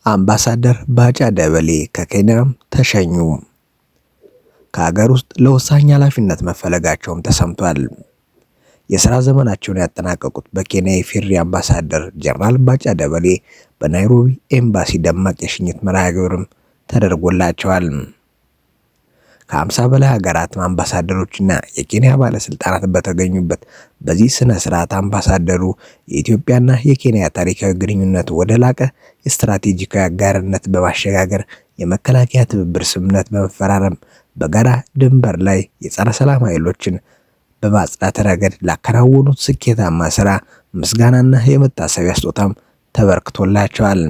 አምባሳደር ባጫ ደበሌ ከኬንያ ተሸኙ። ከሀገር ውስጥ ለወሳኝ ኃላፊነት መፈለጋቸውም ተሰምቷል። የሥራ ዘመናቸውን ያጠናቀቁት በኬንያ የፌዴሪ አምባሳደር ጀነራል ባጫ ደበሌ በናይሮቢ ኤምባሲ ደማቅ የሽኝት መርሃ ግብርም ተደርጎላቸዋል። ከ50 በላይ ሀገራት አምባሳደሮችና የኬንያ ባለስልጣናት በተገኙበት በዚህ ስነ ስርዓት አምባሳደሩ የኢትዮጵያና የኬንያ ታሪካዊ ግንኙነት ወደ ላቀ ስትራቴጂካዊ አጋርነት በማሸጋገር የመከላከያ ትብብር ስምምነት በመፈራረም በጋራ ድንበር ላይ የጸረ ሰላም ኃይሎችን በማጽዳት ረገድ ላከናወኑት ስኬታማ ስራ ምስጋናና የመታሰቢያ ስጦታም ተበርክቶላቸዋል።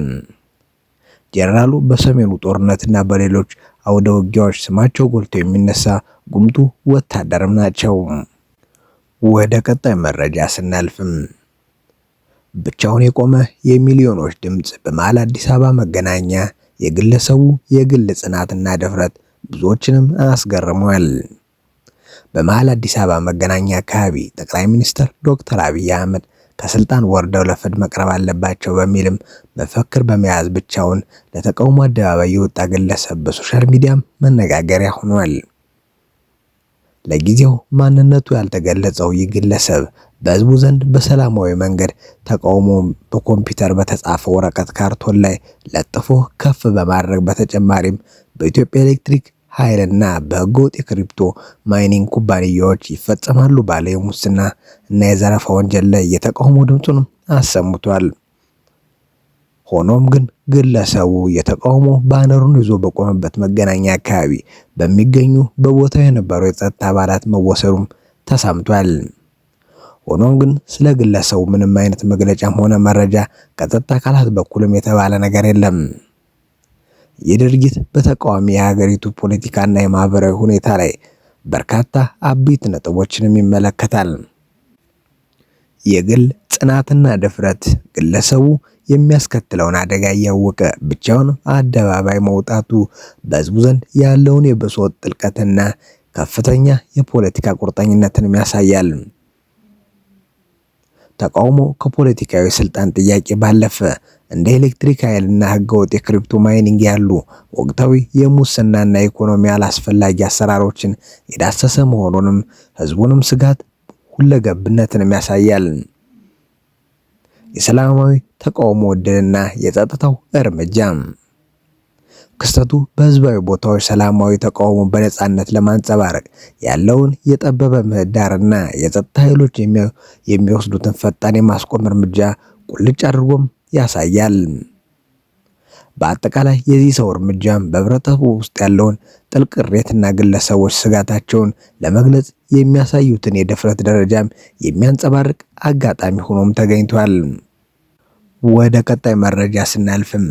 ጀነራሉ በሰሜኑ ጦርነትና በሌሎች አውደ ውጊያዎች ስማቸው ጎልቶ የሚነሳ ጉምቱ ወታደርም ናቸው። ወደ ቀጣይ መረጃ ስናልፍም ብቻውን የቆመ የሚሊዮኖች ድምጽ በመሃል አዲስ አበባ መገናኛ የግለሰቡ የግል ጽናትና ድፍረት ብዙዎችንም አስገርሟል። በመሃል አዲስ አበባ መገናኛ አካባቢ ጠቅላይ ሚኒስትር ዶክተር አብይ አህመድ ከስልጣን ወርደው ለፍርድ መቅረብ አለባቸው በሚልም መፈክር በመያዝ ብቻውን ለተቃውሞ አደባባይ የወጣ ግለሰብ በሶሻል ሚዲያም መነጋገሪያ ሆኗል። ለጊዜው ማንነቱ ያልተገለጸው ይህ ግለሰብ በህዝቡ ዘንድ በሰላማዊ መንገድ ተቃውሞ በኮምፒውተር በተጻፈ ወረቀት ካርቶን ላይ ለጥፎ ከፍ በማድረግ በተጨማሪም በኢትዮጵያ ኤሌክትሪክ ኃይልና በህገወጥ የክሪፕቶ ማይኒንግ ኩባንያዎች ይፈጸማሉ ባለ የሙስና እና የዘረፋ ወንጀል ላይ የተቃውሞ ድምፁን አሰምቷል። ሆኖም ግን ግለሰቡ የተቃውሞ ባነሩን ይዞ በቆመበት መገናኛ አካባቢ በሚገኙ በቦታው የነበሩ የጸጥታ አባላት መወሰዱም ተሰምቷል። ሆኖም ግን ስለ ግለሰቡ ምንም አይነት መግለጫም ሆነ መረጃ ከጸጥታ አካላት በኩልም የተባለ ነገር የለም። ይህ ድርጊት በተቃዋሚ የሀገሪቱ ፖለቲካና የማህበራዊ ሁኔታ ላይ በርካታ አበይት ነጥቦችንም ይመለከታል። የግል ጽናትና ድፍረት፣ ግለሰቡ የሚያስከትለውን አደጋ እያወቀ ብቻውን አደባባይ መውጣቱ በህዝቡ ዘንድ ያለውን የብሶት ጥልቀትና ከፍተኛ የፖለቲካ ቁርጠኝነትን ያሳያል። ተቃውሞ ከፖለቲካዊ ስልጣን ጥያቄ ባለፈ እንደ ኤሌክትሪክ ኃይልና ህገወጥ የክሪፕቶ ማይኒንግ ያሉ ወቅታዊ የሙስናና ኢኮኖሚ አላስፈላጊ አሰራሮችን የዳሰሰ መሆኑንም ህዝቡንም ስጋት ሁለገብነትን ያሳያል። የሰላማዊ ተቃውሞ ዕድልና የጸጥታው እርምጃ ክስተቱ በህዝባዊ ቦታዎች ሰላማዊ ተቃውሞ በነጻነት ለማንጸባረቅ ያለውን የጠበበ ምህዳርና የጸጥታ ኃይሎች የሚወስዱትን ፈጣን የማስቆም እርምጃ ቁልጭ አድርጎም ያሳያል። በአጠቃላይ የዚህ ሰው እርምጃም በህብረተሰቡ ውስጥ ያለውን ጥልቅ ቅሬታና ግለሰቦች ስጋታቸውን ለመግለጽ የሚያሳዩትን የድፍረት ደረጃም የሚያንጸባርቅ አጋጣሚ ሆኖም ተገኝቷል። ወደ ቀጣይ መረጃ ስናልፍም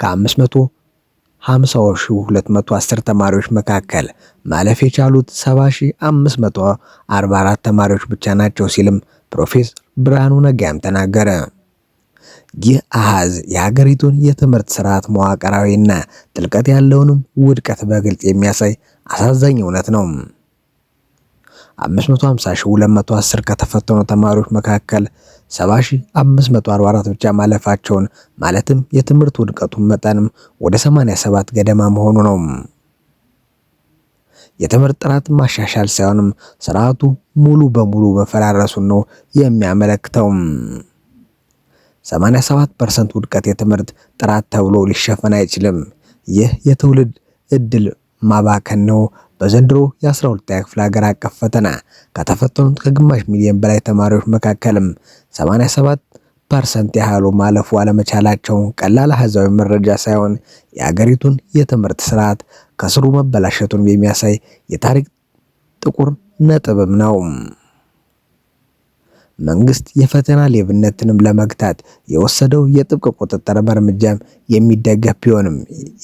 ከ550,210 ተማሪዎች መካከል ማለፍ የቻሉት 70,544 ተማሪዎች ብቻ ናቸው ሲልም ፕሮፌሰር ብርሃኑ ነጋም ተናገረ። ይህ አሃዝ የሀገሪቱን የትምህርት ስርዓት መዋቅራዊና ጥልቀት ያለውንም ውድቀት በግልጽ የሚያሳይ አሳዛኝ እውነት ነው። 550,210 ከተፈተኑ ተማሪዎች መካከል 70,544 ብቻ ማለፋቸውን ማለትም የትምህርት ውድቀቱን መጠንም ወደ 87 ገደማ መሆኑ ነው። የትምህርት ጥራት ማሻሻል ሳይሆንም ስርዓቱ ሙሉ በሙሉ መፈራረሱን ነው የሚያመለክተው። 87% ውድቀት የትምህርት ጥራት ተብሎ ሊሸፈን አይችልም። ይህ የትውልድ እድል ማባከን ነው። በዘንድሮ የ12ኛ ክፍል ሀገር አቀፍ ፈተና ከተፈተኑት ከግማሽ ሚሊዮን በላይ ተማሪዎች መካከልም 87% ያህሉ ማለፉ አለመቻላቸው ቀላል አሃዛዊ መረጃ ሳይሆን የሀገሪቱን የትምህርት ስርዓት ከስሩ መበላሸቱን የሚያሳይ የታሪክ ጥቁር ነጥብም ነው። መንግስት የፈተና ሌብነትንም ለመግታት የወሰደው የጥብቅ ቁጥጥር እርምጃም የሚደገፍ ቢሆንም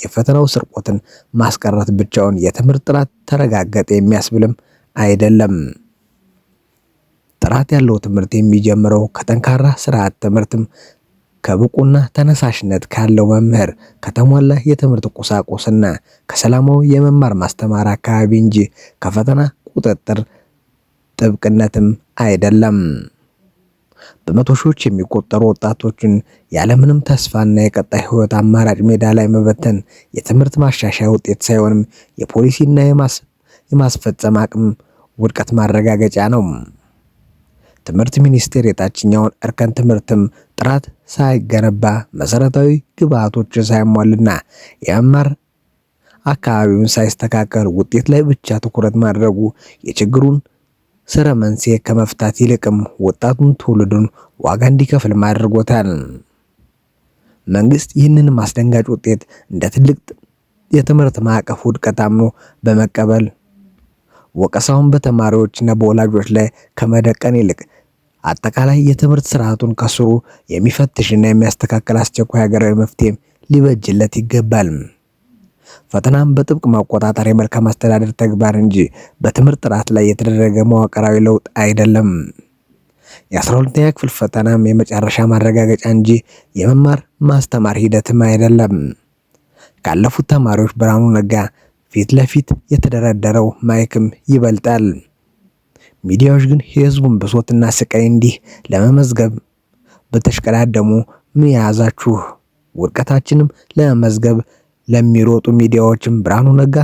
የፈተናው ስርቆትን ማስቀረት ብቻውን የትምህርት ጥራት ተረጋገጠ የሚያስብልም አይደለም። ጥራት ያለው ትምህርት የሚጀምረው ከጠንካራ ስርዓት ትምህርትም ከብቁና ተነሳሽነት ካለው መምህር ከተሟላ የትምህርት ቁሳቁስና ከሰላማዊ የመማር ማስተማር አካባቢ እንጂ ከፈተና ቁጥጥር ጥብቅነትም አይደለም። በመቶ ሺዎች የሚቆጠሩ ወጣቶችን ያለምንም ተስፋና የቀጣይ ህይወት አማራጭ ሜዳ ላይ መበተን የትምህርት ማሻሻያ ውጤት ሳይሆንም የፖሊሲና የማስፈጸም አቅም ውድቀት ማረጋገጫ ነው። ትምህርት ሚኒስቴር የታችኛውን እርከን ትምህርትም ጥራት ሳይገነባ መሰረታዊ ግብዓቶች ሳይሟልና የመማር አካባቢውን ሳይስተካከል ውጤት ላይ ብቻ ትኩረት ማድረጉ የችግሩን ስረ መንስኤ ከመፍታት ይልቅም ወጣቱን ትውልዱን ዋጋ እንዲከፍል አድርጎታል። መንግስት ይህንን አስደንጋጭ ውጤት እንደ ትልቅ የትምህርት ማዕቀፍ ውድቀት አምኖ በመቀበል ወቀሳውን በተማሪዎችና በወላጆች ላይ ከመደቀን ይልቅ አጠቃላይ የትምህርት ስርዓቱን ከስሩ የሚፈትሽና የሚያስተካክል አስቸኳይ ሀገራዊ መፍትሄ ሊበጅለት ይገባል። ፈተናም በጥብቅ መቆጣጠር የመልካም አስተዳደር ተግባር እንጂ በትምህርት ጥራት ላይ የተደረገ መዋቅራዊ ለውጥ አይደለም። የ12ኛ ክፍል ፈተናም የመጨረሻ ማረጋገጫ እንጂ የመማር ማስተማር ሂደትም አይደለም። ካለፉት ተማሪዎች ብርሃኑ ነጋ ፊት ለፊት የተደረደረው ማይክም ይበልጣል። ሚዲያዎች ግን የህዝቡን ብሶትና ስቃይ እንዲህ ለመመዝገብ በተሽቀዳደሙ ምን ያዛችሁ? ውድቀታችንም ለመመዝገብ ለሚሮጡ ሚዲያዎችም ብርሃኑ ነጋ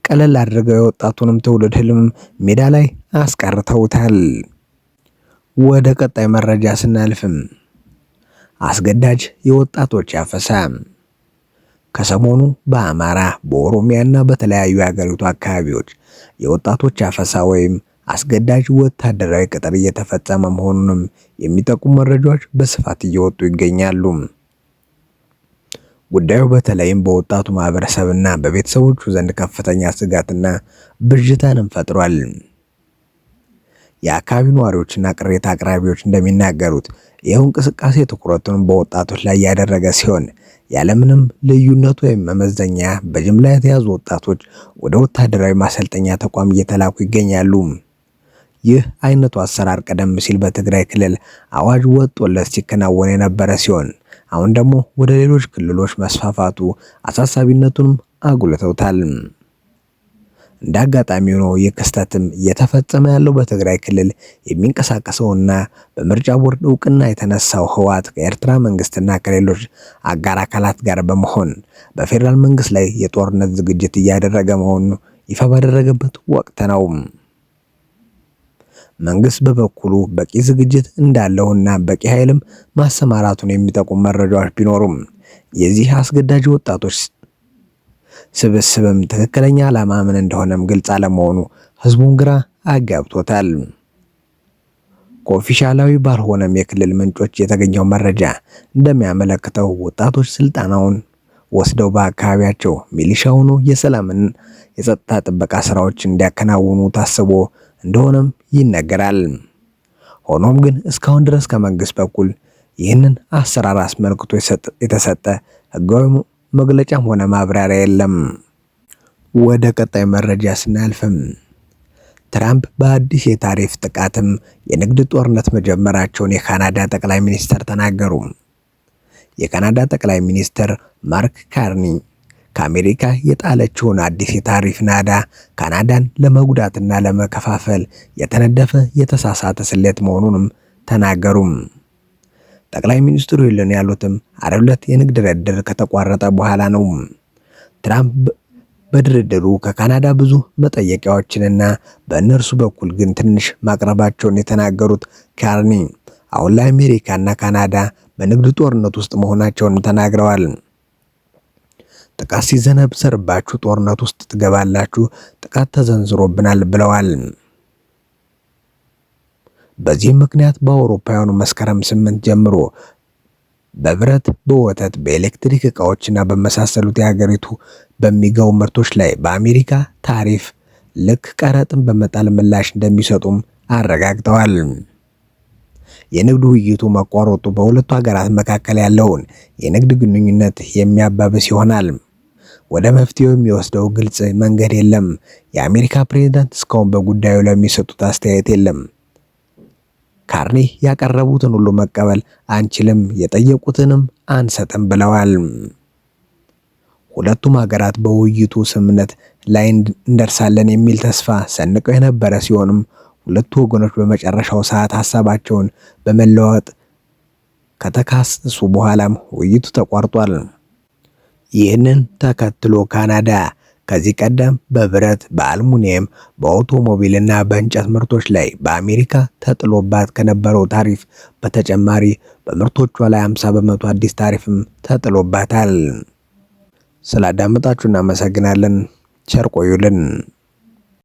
ቀለል አድርገው የወጣቱንም ትውልድ ህልም ሜዳ ላይ አስቀርተውታል። ወደ ቀጣይ መረጃ ስናልፍም አስገዳጅ የወጣቶች አፈሳ ከሰሞኑ በአማራ በኦሮሚያና በተለያዩ የሀገሪቱ አካባቢዎች የወጣቶች አፈሳ ወይም አስገዳጅ ወታደራዊ ቅጥር እየተፈጸመ መሆኑንም የሚጠቁሙ መረጃዎች በስፋት እየወጡ ይገኛሉ። ጉዳዩ በተለይም በወጣቱ ማህበረሰብና በቤተሰቦቹ ዘንድ ከፍተኛ ስጋትና ብዥታንም ፈጥሯል። የአካባቢው ነዋሪዎችና ቅሬታ አቅራቢዎች እንደሚናገሩት ይኸው እንቅስቃሴ ትኩረቱን በወጣቶች ላይ ያደረገ ሲሆን ያለምንም ልዩነቱ ወይም መመዘኛ በጅምላ የተያዙ ወጣቶች ወደ ወታደራዊ ማሰልጠኛ ተቋም እየተላኩ ይገኛሉ። ይህ አይነቱ አሰራር ቀደም ሲል በትግራይ ክልል አዋጅ ወጥቶለት ሲከናወን የነበረ ሲሆን አሁን ደግሞ ወደ ሌሎች ክልሎች መስፋፋቱ አሳሳቢነቱንም አጉልተውታል። እንደ አጋጣሚ ሆኖ ይህ ክስተትም እየተፈጸመ ያለው በትግራይ ክልል የሚንቀሳቀሰውና በምርጫ ቦርድ እውቅና የተነሳው ህወሓት ከኤርትራ መንግስትና ከሌሎች አጋር አካላት ጋር በመሆን በፌዴራል መንግስት ላይ የጦርነት ዝግጅት እያደረገ መሆኑን ይፋ ባደረገበት ወቅት ነው። መንግስት በበኩሉ በቂ ዝግጅት እንዳለውና በቂ ኃይልም ማሰማራቱን የሚጠቁም መረጃዎች ቢኖሩም የዚህ አስገዳጅ ወጣቶች ስብስብም ትክክለኛ ዓላማ ምን እንደሆነም ግልጽ አለመሆኑ ህዝቡን ግራ አጋብቶታል። ከኦፊሻላዊ ባልሆነም የክልል ምንጮች የተገኘው መረጃ እንደሚያመለክተው ወጣቶች ስልጠናውን ወስደው በአካባቢያቸው ሚሊሻ ሆኖ የሰላምን የጸጥታ ጥበቃ ስራዎች እንዲያከናውኑ ታስቦ እንደሆነም ይነገራል። ሆኖም ግን እስካሁን ድረስ ከመንግስት በኩል ይህንን አሰራር አስመልክቶ የተሰጠ ህጋዊ መግለጫም ሆነ ማብራሪያ የለም። ወደ ቀጣይ መረጃ ስናልፍም ትራምፕ በአዲስ የታሪፍ ጥቃትም የንግድ ጦርነት መጀመራቸውን የካናዳ ጠቅላይ ሚኒስትር ተናገሩ። የካናዳ ጠቅላይ ሚኒስትር ማርክ ካርኒ ከአሜሪካ የጣለችውን አዲስ የታሪፍ ናዳ ካናዳን ለመጉዳትና ለመከፋፈል የተነደፈ የተሳሳተ ስሌት መሆኑንም ተናገሩ። ጠቅላይ ሚኒስትሩ ይልን ያሉትም ዓርብ ዕለት የንግድ ድርድር ከተቋረጠ በኋላ ነው። ትራምፕ በድርድሩ ከካናዳ ብዙ መጠየቂያዎችንና በእነርሱ በኩል ግን ትንሽ ማቅረባቸውን የተናገሩት ካርኒ አሁን ላይ አሜሪካና ካናዳ በንግድ ጦርነት ውስጥ መሆናቸውን ተናግረዋል። ጥቃት ሲዘነብሰርባችሁ ጦርነት ውስጥ ትገባላችሁ፣ ጥቃት ተዘንዝሮብናል ብለዋል። በዚህም ምክንያት በአውሮፓውያኑ መስከረም 8 ጀምሮ በብረት፣ በወተት፣ በኤሌክትሪክ እቃዎችና በመሳሰሉት የሀገሪቱ በሚገቡ ምርቶች ላይ በአሜሪካ ታሪፍ ልክ ቀረጥን በመጣል ምላሽ እንደሚሰጡም አረጋግጠዋል። የንግድ ውይይቱ መቋረጡ በሁለቱ ሀገራት መካከል ያለውን የንግድ ግንኙነት የሚያባብስ ይሆናል። ወደ መፍትሄው የሚወስደው ግልጽ መንገድ የለም። የአሜሪካ ፕሬዝዳንት እስካሁን በጉዳዩ ላይ የሚሰጡት አስተያየት የለም። ካርኒ ያቀረቡትን ሁሉ መቀበል አንችልም፣ የጠየቁትንም አንሰጥም ብለዋል። ሁለቱም ሀገራት በውይይቱ ስምምነት ላይ እንደርሳለን የሚል ተስፋ ሰንቀው የነበረ ሲሆንም ሁለቱ ወገኖች በመጨረሻው ሰዓት ሀሳባቸውን በመለዋወጥ ከተካሰሱ በኋላም ውይይቱ ተቋርጧል። ይህንን ተከትሎ ካናዳ ከዚህ ቀደም በብረት፣ በአልሙኒየም፣ በአውቶሞቢልና በእንጨት ምርቶች ላይ በአሜሪካ ተጥሎባት ከነበረው ታሪፍ በተጨማሪ በምርቶቿ ላይ 50 በመቶ አዲስ ታሪፍም ተጥሎባታል። ስላዳመጣችሁ እናመሰግናለን። ቸር ቆዩልን።